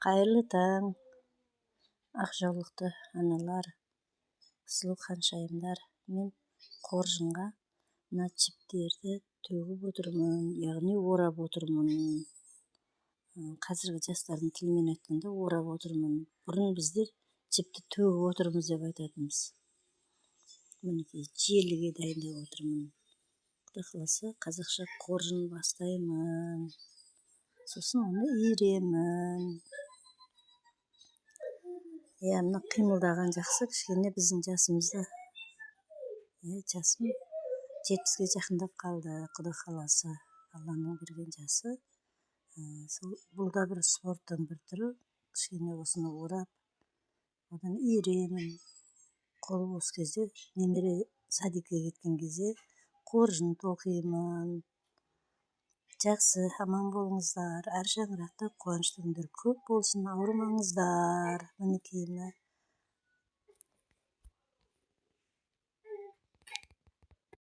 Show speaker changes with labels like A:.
A: Қайырлы таң, ақ жаулықты аналар, сұлу ханшайымдар. Мен қоржынға мына жіптерді төгіп отырмын, яғни орап отырмын. Қазіргі жастардың тілімен айтқанда орап отырмын. Бұрын біздер жіпті төгіп отырмыз деп айтатынбыз. Мінекей желіге дайындап отырмын. Құдай қаласа қазақша қоржын бастаймын. Сосын оны иіремін. Мына қимылдаған жақсы, кішкене біздің жасымызда. Жасым 70-ге жақындап қалды, Құдай қаласа. Алланың берген жасы. Бұл да бір спорттың бір түрі. Кішкене осыны орап, одан иіремін. Қолы бос кезде, немере садикке кеткен кезде қоржын тоқимын. Жақсы, аман болыңыздар. Әр шаңырақта қуанышты күндер көп болсын, ауырмаңыздар. Мінекей